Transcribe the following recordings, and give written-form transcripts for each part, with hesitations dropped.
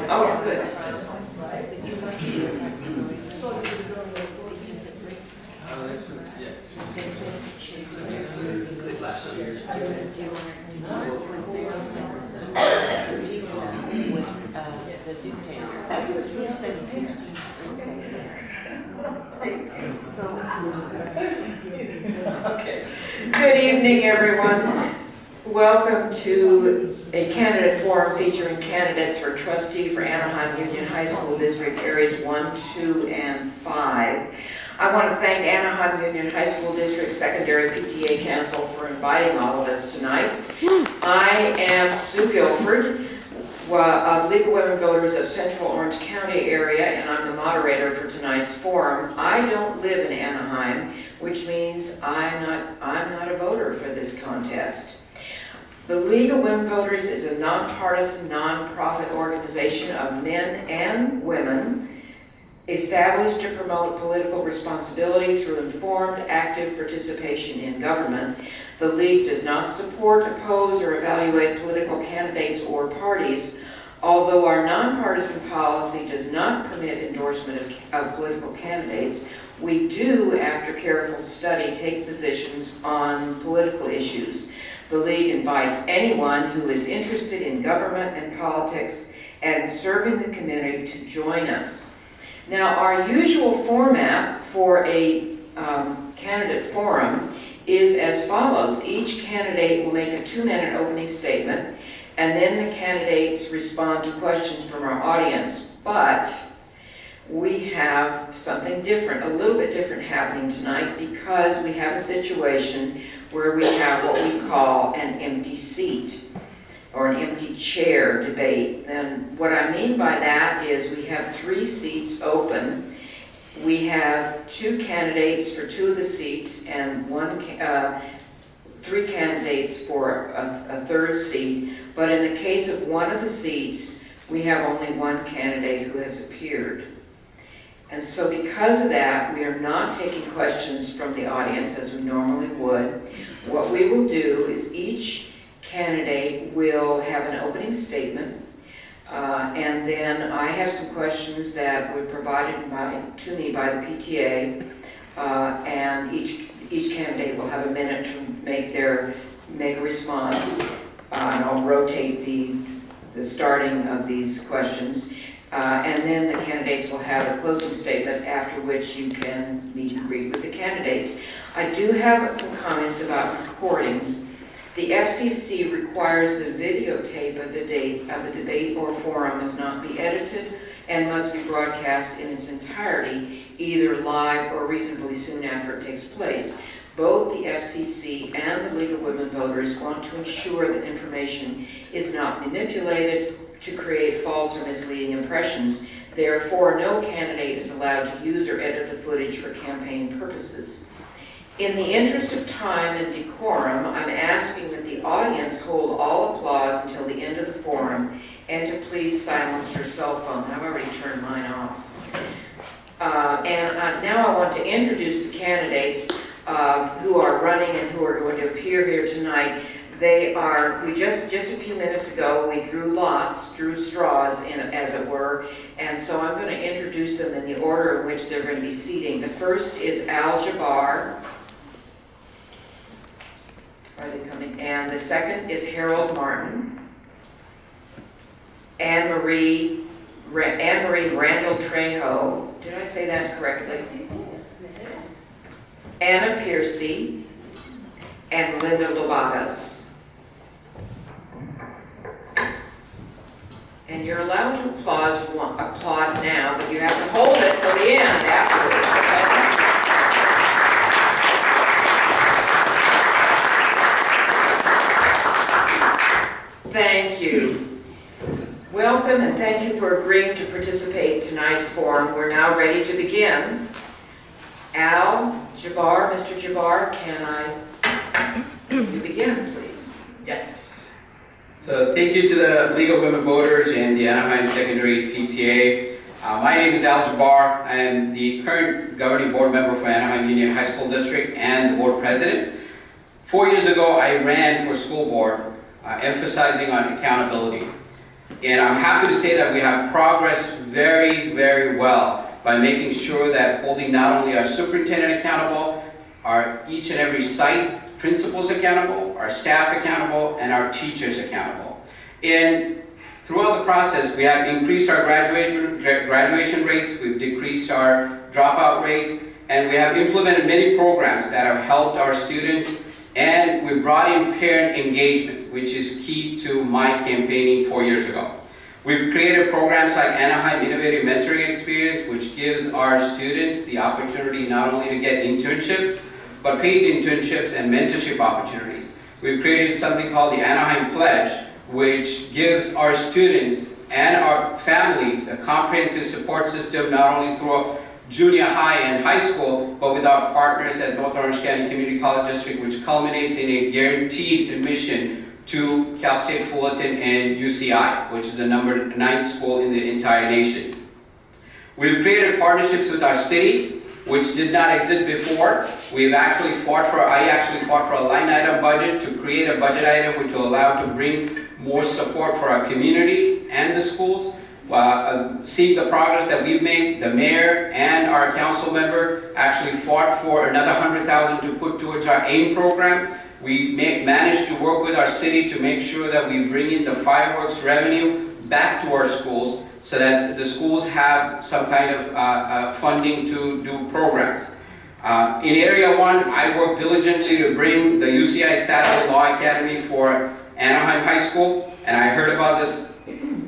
Oh, good. Last year. The dictator. He's been 60. Okay. Good evening, everyone. Welcome to a candidate forum featuring candidates for trustee for Anaheim Union High School District Areas 1, 2, and 5. I want to thank Anaheim Union High School District Secondary PTA Council for inviting all of us tonight. I am Sue Guilford of League of Women Voters of Central Orange County area, and I'm the moderator for tonight's forum. I don't live in Anaheim, which means I'm not a voter for this contest. The League of Women Voters is a nonpartisan, nonprofit organization of men and women established to promote political responsibility through informed, active participation in government. The League does not support, oppose, or evaluate political candidates or parties, although our nonpartisan policy does not permit endorsement of political candidates. We do, after careful study, take positions on political issues. The League invites anyone who is interested in government and politics and serving the community to join us. Now, our usual format for a candidate forum is as follows. Each candidate will make a 2-minute opening statement, and then the candidates respond to questions from our audience. But we have something different, a little bit different happening tonight, because we have a situation where we have what we call an empty seat or an empty chair debate. And what I mean by that is we have 3 seats open. We have 2 candidates for 2 of the seats and 3 candidates for a 3rd seat. But in the case of one of the seats, we have only 1 candidate who has appeared. And so because of that, we are not taking questions from the audience as we normally would. What we will do is each candidate will have an opening statement, and then I have some questions that were provided to me by the PTA, and each candidate will have a minute to make a response, and I'll rotate the starting of these questions. And then the candidates will have a closing statement, after which you can meet and greet with the candidates. I do have some comments about recordings. The FCC requires the videotape of the debate or forum must not be edited and must be broadcast in its entirety, either live or reasonably soon after it takes place. Both the FCC and the League of Women Voters want to ensure that information is not manipulated to create false or misleading impressions. Therefore, no candidate is allowed to use or edit the footage for campaign purposes. In the interest of time and decorum, I'm asking that the audience hold all applause until the end of the forum, and to please silence your cell phone. I've already turned mine off. Now I want to introduce the candidates who are running and who are going to appear here tonight. We just a few minutes ago, we drew straws in, as it were, and so I'm going to introduce them in the order in which they're going to be seating. The first is Al Jabbar. Are they coming? And the second is Harold Martin. Anne-Marie Randall Trejo. Did I say that correctly? Anna Piercy and Linda Lobatos. And you're allowed to applaud now, but you have to hold it till the end afterwards. Thank you. Welcome, and thank you for agreeing to participate in tonight's forum. We're now ready to begin. Al Jabbar, Mr. Jabbar, you begin, please? Yes. So thank you to the League of Women Voters and the Anaheim Secondary PTA. My name is Al Jabbar. I am the current governing board member for Anaheim Union High School District and the board president. 4 years ago, I ran for school board, emphasizing on accountability. And I'm happy to say that we have progressed very, very well by making sure that holding not only our superintendent accountable, our each and every site principals accountable, our staff accountable, and our teachers accountable. And throughout the process, we have increased our graduation rates, we've decreased our dropout rates, and we have implemented many programs that have helped our students, and we brought in parent engagement, which is key to my campaigning 4 years ago. We've created programs like Anaheim Innovative Mentoring Experience, which gives our students the opportunity not only to get internships, but paid internships and mentorship opportunities. We've created something called the Anaheim Pledge, which gives our students and our families a comprehensive support system, not only through junior high and high school, but with our partners at North Orange County Community College District, which culminates in a guaranteed admission to Cal State Fullerton and UCI, which is the number 9th school in the entire nation. We've created partnerships with our city, which did not exist before. I actually fought for a line item budget to create a budget item which will allow to bring more support for our community and the schools. Seeing the progress that we've made, the mayor and our council member actually fought for another $100,000 to put towards our AIM program. We managed to work with our city to make sure that we bring in the fireworks revenue back to our schools so that the schools have some kind of funding to do programs. In Area 1, I worked diligently to bring the UCI Satellite Law Academy for Anaheim High School, and I heard about this.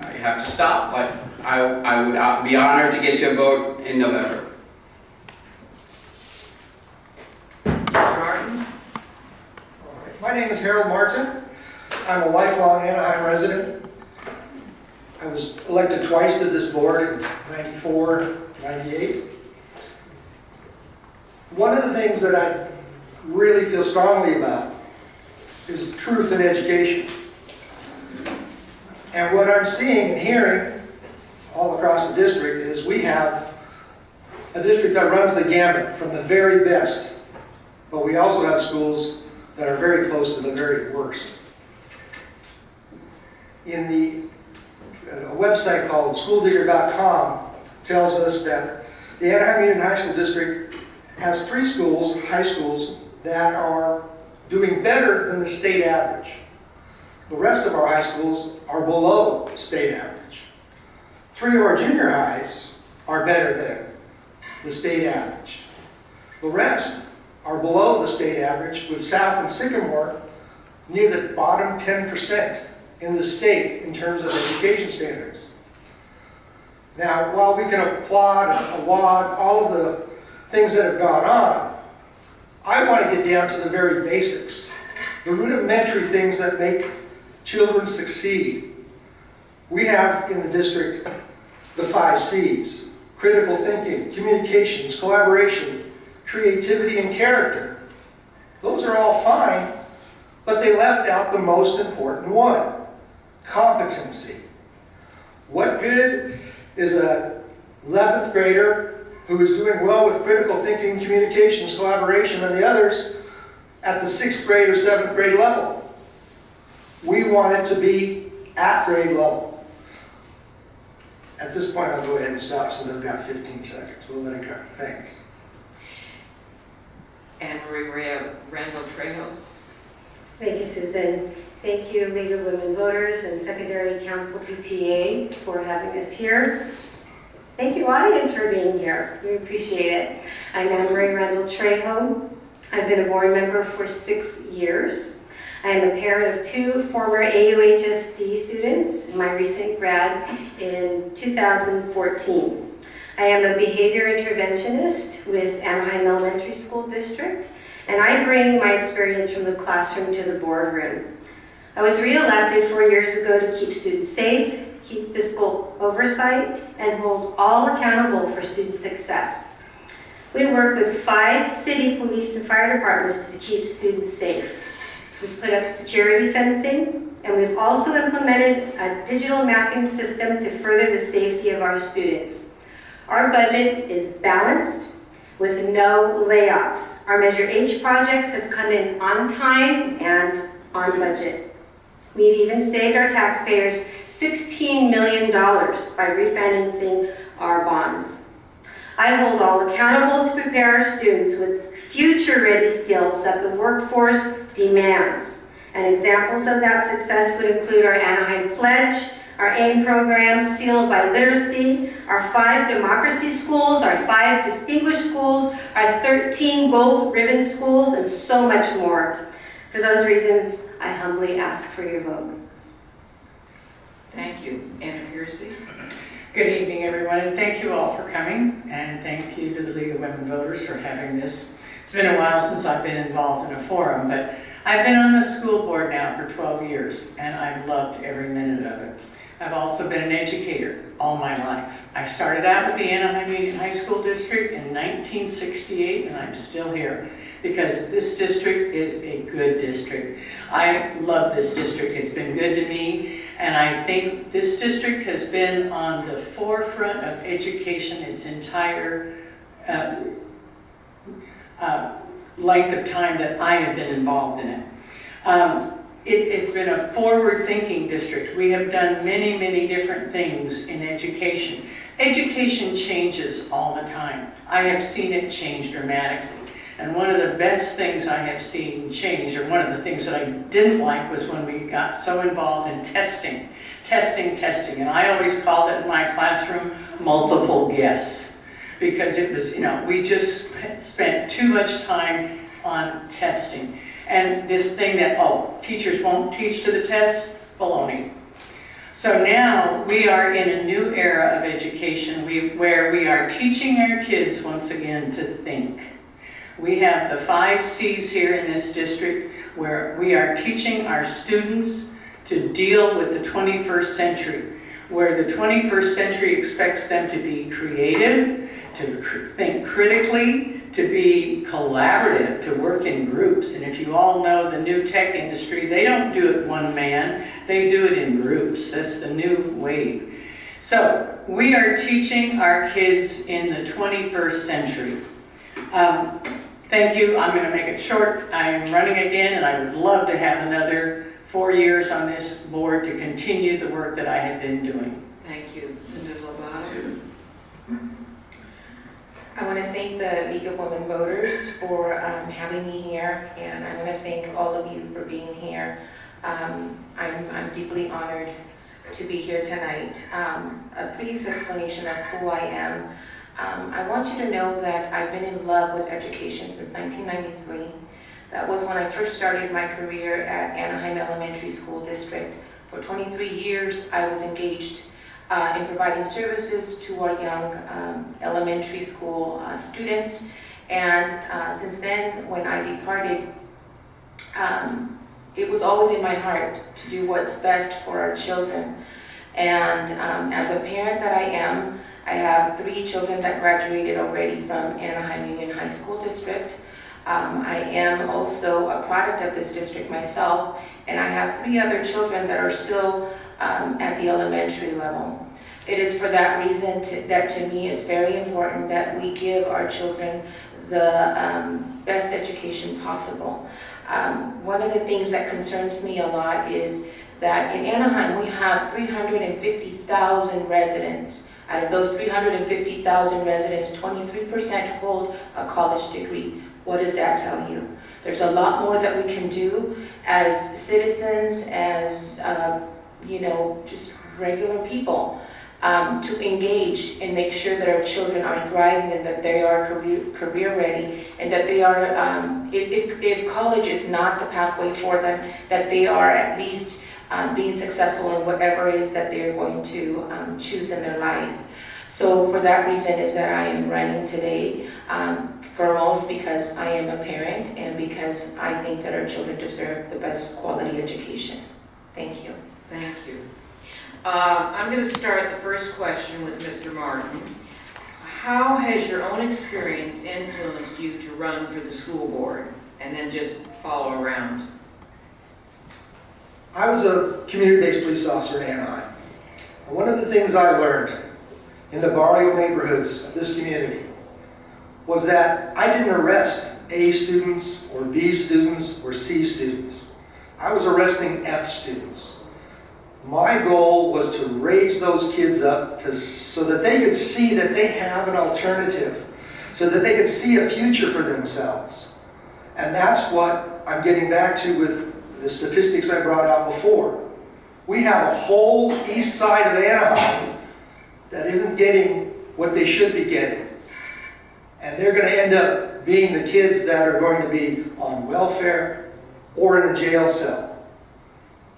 I have to stop, but I would be honored to get you a vote in November. Mr. Martin? My name is Harold Martin. I'm a lifelong Anaheim resident. I was elected twice to this board in 94, 98. One of the things that I really feel strongly about is truth in education. And what I'm seeing and hearing all across the district is we have a district that runs the gamut from the very best, but we also have schools that are very close to the very worst. In a website called schooldigger.com tells us that the Anaheim Union High School District has 3 schools, high schools, that are doing better than the state average. The rest of our high schools are below state average. 3 of our junior highs are better than the state average. The rest are below the state average, with South and Sycamore near the bottom 10% in the state in terms of education standards. Now, while we can applaud and award all of the things that have gone on, I want to get down to the very basics, the rudimentary things that make children succeed. We have in the district the 5 C's: critical thinking, communications, collaboration, creativity, and character. Those are all fine, but they left out the most important one: competency. What good is a 11th grader who is doing well with critical thinking, communications, collaboration, and the others at the 6th grade or 7th grade level? We want it to be at grade level. At this point, I'll go ahead and stop since I've got 15 seconds. We'll let it go. Thanks. Anne Maria Randall Trejos? Thank you, Susan. Thank you, League of Women Voters and Secondary Council PTA for having us here. Thank you, audience, for being here. We appreciate it. I'm Anne Marie Randall Trejo. I've been a board member for 6 years. I am a parent of 2 former AUHSD students, my recent grad in 2014. I am a behavior interventionist with Anaheim Elementary School District, and I bring my experience from the classroom to the boardroom. I was re-elected 4 years ago to keep students safe, keep fiscal oversight, and hold all accountable for student success. We work with 5 city police and fire departments to keep students safe. We've put up security fencing, and we've also implemented a digital mapping system to further the safety of our students. Our budget is balanced with no layoffs. Our Measure H projects have come in on time and on budget. We've even saved our taxpayers $16 million by refinancing our bonds. I hold all accountable to prepare our students with future-ready skills that the workforce demands. And examples of that success would include our Anaheim Pledge, our AIM program, Sealed by Literacy, our 5 democracy schools, our 5 distinguished schools, our 13 gold ribbon schools, and so much more. For those reasons, I humbly ask for your vote. Thank you. AUHSD. Good evening, everyone, and thank you all for coming, and thank you to the League of Women Voters for having this. It's been a while since I've been involved in a forum, but I've been on the school board now for 12 years, and I've loved every minute of it. I've also been an educator all my life. I started out with the Anaheim Union High School District in 1968, and I'm still here because this district is a good district. I love this district. It's been good to me, and I think this district has been on the forefront of education its entire length of time that I have been involved in it. It has been a forward-thinking district. We have done many, many different things in education. Education changes all the time. I have seen it change dramatically. And one of the best things I have seen change, or one of the things that I didn't like, was when we got so involved in testing. And I always called it in my classroom multiple guess. Because it was, we just spent too much time on testing. And this thing that, teachers won't teach to the test, baloney. So now we are in a new era of education where we are teaching our kids once again to think. We have the 5 C's here in this district where we are teaching our students to deal with the 21st century, where the 21st century expects them to be creative, to think critically, to be collaborative, to work in groups. And if you all know the new tech industry, they don't do it one man, they do it in groups. That's the new wave. So we are teaching our kids in the 21st century. Thank you. I'm going to make it short. I am running again, and I would love to have another 4 years on this board to continue the work that I have been doing. Thank you. Ms. Lovato. I want to thank the League of Women Voters for having me here, and I want to thank all of you for being here. I'm deeply honored to be here tonight. A brief explanation of who I am. I want you to know that I've been in love with education since 1993. That was when I first started my career at Anaheim Elementary School District. For 23 years, I was engaged in providing services to our young elementary school students. And since then, when I departed, it was always in my heart to do what's best for our children. And as a parent that I am, I have 3 children that graduated already from Anaheim Union High School District. I am also a product of this district myself, and I have 3 other children that are still at the elementary level. It is for that reason that to me it's very important that we give our children the best education possible. One of the things that concerns me a lot is that in Anaheim we have 350,000 residents. Out of those 350,000 residents, 23% hold a college degree. What does that tell you? There's a lot more that we can do as citizens, as just regular people, to engage and make sure that our children are thriving and that they are career ready, and that they are, if college is not the pathway for them, that they are at least being successful in whatever it is that they're going to choose in their life. So for that reason is that I am running today, foremost because I am a parent and because I think that our children deserve the best quality education. Thank you. Thank you. I'm going to start the first question with Mr. Martin. How has your own experience influenced you to run for the school board, and then just follow around? I was a community-based police officer in Anaheim. And one of the things I learned in the barrio neighborhoods of this community was that I didn't arrest A students or B students or C students. I was arresting F students. My goal was to raise those kids up so that they could see that they have an alternative, so that they could see a future for themselves. And that's what I'm getting back to with the statistics I brought out before. We have a whole east side of Anaheim that isn't getting what they should be getting. And they're going to end up being the kids that are going to be on welfare or in a jail cell.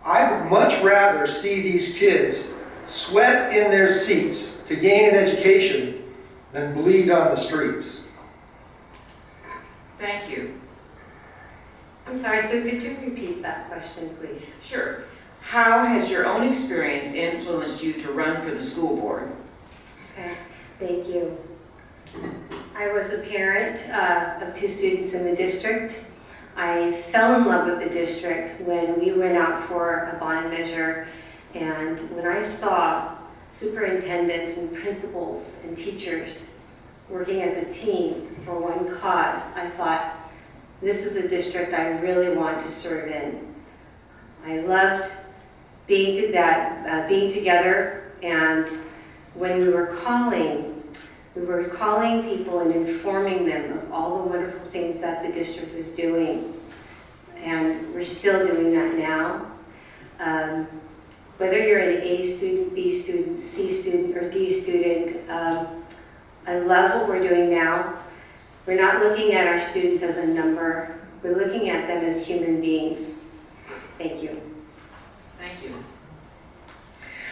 I would much rather see these kids sweat in their seats to gain an education than bleed on the streets. Thank you. I'm sorry, so could you repeat that question, please? Sure. How has your own experience influenced you to run for the school board? Okay, thank you. I was a parent of 2 students in the district. I fell in love with the district when we went out for a bond measure, and when I saw superintendents and principals and teachers working as a team for one cause, I thought, this is a district I really want to serve in. I loved being together, and when we were calling people and informing them of all the wonderful things that the district was doing. And we're still doing that now. Whether you're an A student, B student, C student, or D student, I love what we're doing now. We're not looking at our students as a number. We're looking at them as human beings. Thank you. Thank you.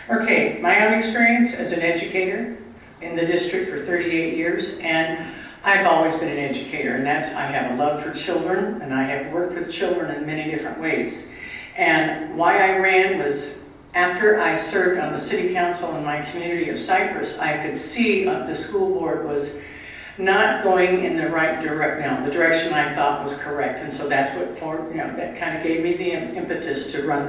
Okay, my own experience as an educator in the district for 38 years, and I've always been an educator, and I have a love for children, and I have worked with children in many different ways. And why I ran was after I served on the city council in my community of Cypress, I could see the school board was not going in the right direction, the direction I thought was correct, and so that's what that kind of gave me the impetus to run.